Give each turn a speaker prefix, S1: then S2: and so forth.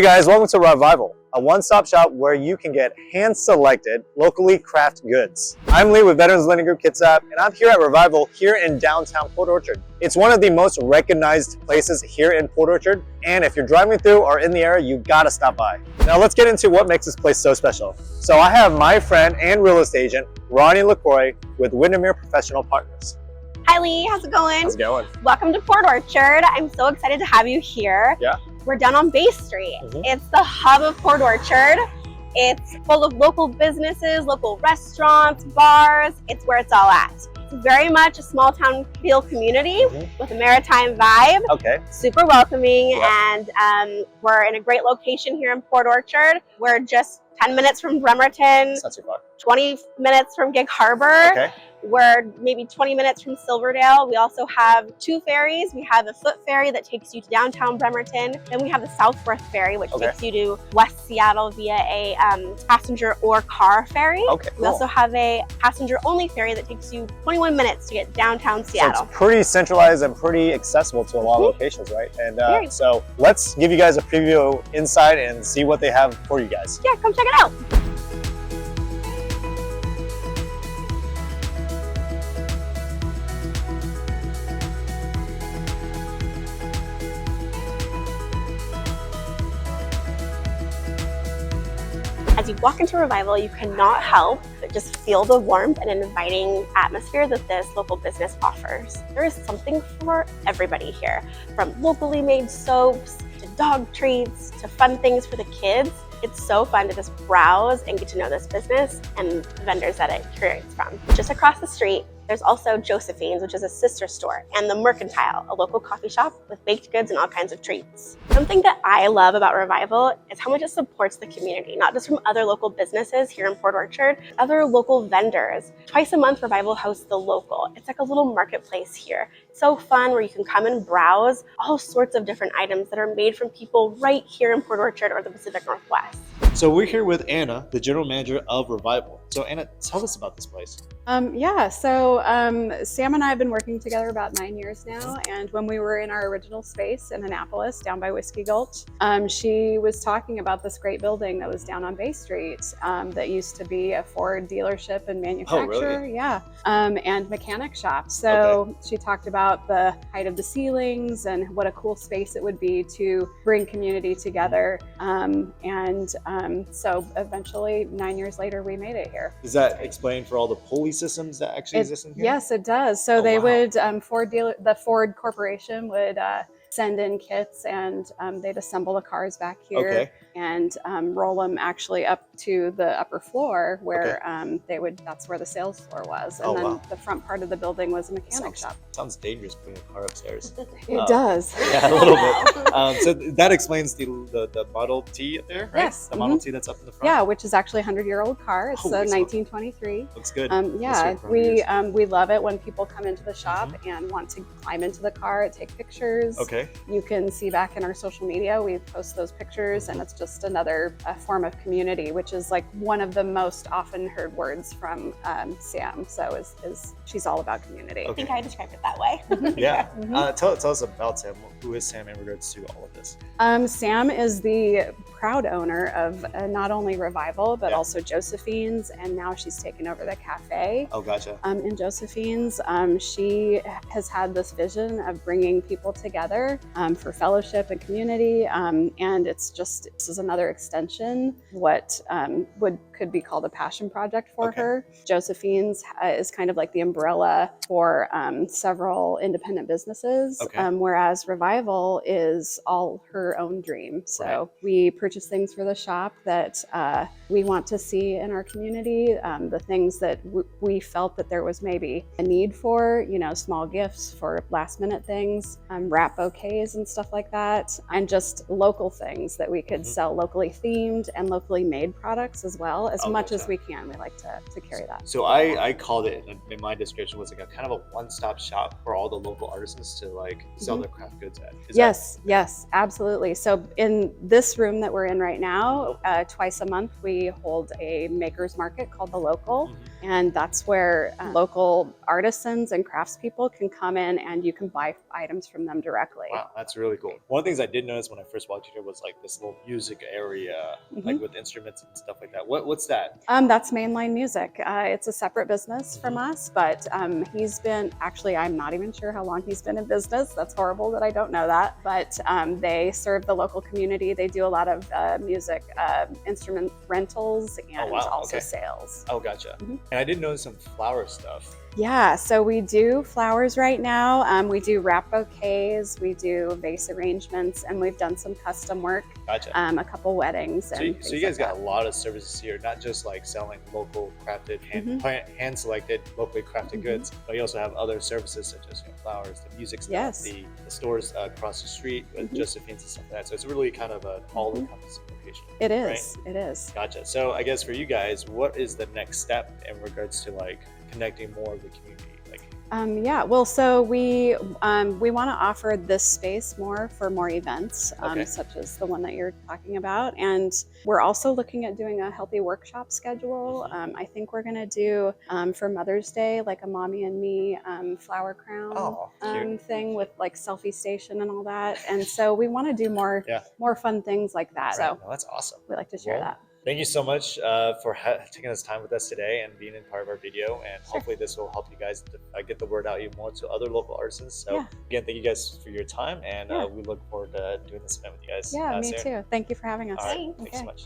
S1: Hey guys, welcome to Revival, a one-stop shop where you can get hand-selected, locally crafted goods. I'm Lee with Veterans Lending Group Kitsap, and I'm here at Revival here in downtown Port Orchard. It's one of the most recognized places here in Port Orchard, and if you're driving through or in the area, you gotta stop by. Now let's get into what makes this place so special. So I have my friend and real estate agent, Ronnie LaCroix with Windermere Professional Partners.
S2: Hi Lee, how's it going?
S1: How's it going?
S2: Welcome to Port Orchard. I'm so excited to have you here.
S1: Yeah.
S2: We're down on Bay Street. It's the hub of Port Orchard. It's full of local businesses, local restaurants, bars. It's where it's all at. It's very much a small town feel community with a maritime vibe.
S1: Okay.
S2: Super welcoming,
S1: Yeah.
S2: and we're in a great location here in Port Orchard. We're just 10 minutes from Bremerton,
S1: That's not too far.
S2: 20 minutes from Gig Harbor.
S1: Okay.
S2: We're maybe 20 minutes from Silverdale. We also have two ferries. We have a foot ferry that takes you to downtown Bremerton. Then we have the Southworth ferry, which takes you to West Seattle via a passenger or car ferry.
S1: Okay,
S2: We also have a passenger only ferry that takes you 21 minutes to get downtown Seattle.
S1: So it's pretty centralized and pretty accessible to a lot of locations, right? And so let's give you guys a preview inside and see what they have for you guys.
S2: Yeah, come check it out. As you walk into Revival, you cannot help but just feel the warmth and inviting atmosphere that this local business offers. There is something for everybody here, from locally made soaps, to dog treats, to fun things for the kids. It's so fun to just browse and get to know this business and the vendors that it curates from. Just across the street, there's also Josephine's, which is a sister store, and the Mercantile, a local coffee shop with baked goods and all kinds of treats. Something that I love about Revival is how much it supports the community, not just from other local businesses here in Port Orchard, other local vendors. Twice a month, Revival hosts the local. It's like a little marketplace here. It's so fun where you can come and browse all sorts of different items that are made from people right here in Port Orchard or the Pacific Northwest.
S3: So we're here with Anna, the general manager of Revival. So Anna, tell us about this place.
S4: Sam and I have been working together about 9 years now, and when we were in our original space in Annapolis, down by Whiskey Gulch, she was talking about this great building that was down on Bay Street that used to be a Ford dealership and manufacturer,
S3: really?
S4: yeah, and mechanic shop. So she talked about the height of the ceilings and what a cool space it would be to bring community together, so eventually 9 years later we made it here.
S3: Does that explain for all the pulley systems that actually exist in here?
S4: Yes, it does. So they would, the Ford Corporation would send in kits, and they'd assemble the cars back here and roll them actually up to the upper floor where that's where the sales floor was. And then the front part of the building was a mechanic shop.
S3: Sounds dangerous putting a car upstairs.
S4: It does.
S3: Yeah, a little bit. So that explains the Model T up there, right?
S4: Yes.
S3: The Model T that's up in the front?
S4: Yeah, which is actually a 100-year-old car. It's a 1923.
S3: Looks good.
S4: We love it when people come into the shop and want to climb into the car, take pictures.
S3: Okay.
S4: You can see back in our social media, we post those pictures, and it's just another form of community, which is like one of the most often heard words from Sam. So she's all about community.
S2: I think I described it that way.
S3: Yeah. Tell us about Sam. Who is Sam in regards to all of this?
S4: Sam is the proud owner of not only Revival, but also Josephine's, and now she's taken over the cafe.
S3: Oh, gotcha.
S4: In Josephine's, she has had this vision of bringing people together for fellowship and community, and this is another extension, what could be called a passion project for her. Josephine's is kind of like the umbrella for several independent businesses, whereas Revival is all her own dream. So we purchase things for the shop that we want to see in our community, the things that we felt that there was maybe a need for, small gifts for last minute things, wrap bouquets and stuff like that, and just local things that we could sell locally themed and locally made products as well, as much as we can. We like to carry that.
S3: So I called it in my description was like a kind of a one-stop shop for all the local artisans to like sell their craft goods at.
S4: Yes, absolutely. So in this room that we're in right now, twice a month we hold a maker's market called The Local. And that's where local artisans and craftspeople can come in and you can buy items from them directly.
S3: Wow, that's really cool. One of the things I did notice when I first walked in here was like this little music area, like with instruments and stuff like that. What's that?
S4: That's Mainline Music. It's a separate business from us, but he's been, actually, I'm not even sure how long he's been in business. That's horrible that I don't know that. But they serve the local community. They do a lot of music instrument rentals and also sales.
S3: Oh, gotcha. And I did notice some flower stuff.
S4: Yeah, so we do flowers right now. We do wrap bouquets, we do vase arrangements, and we've done some custom work.
S3: Gotcha.
S4: A couple weddings.
S3: So you guys got a lot of services here, not just like selling local crafted, hand selected, locally crafted goods, but you also have other services such as flowers, the music stuff, the stores across the street, Josephine's and stuff like that. So it's really kind of an all-encompassing location.
S4: It is.
S3: Right?
S4: It is.
S3: Gotcha. So I guess for you guys, what is the next step in regards to like connecting more of the community?
S4: Yeah, well, so we want to offer this space more for more events, such as the one that you're talking about. And we're also looking at doing a healthy workshop schedule. I think we're going to do for Mother's Day, like a mommy and me flower crown thing with like selfie station and all that. And so we want to do more fun things like that.
S3: Right.
S4: So
S3: that's awesome.
S4: We like to share that.
S3: Thank you so much for taking this time with us today and being in part of our video. And hopefully this will help you guys get the word out even more to other local artisans. So again, thank you guys for your time. And we look forward to doing this event with you guys.
S4: Yeah, me
S3: soon.
S4: too. Thank you for having us.
S3: All right. Thanks so much.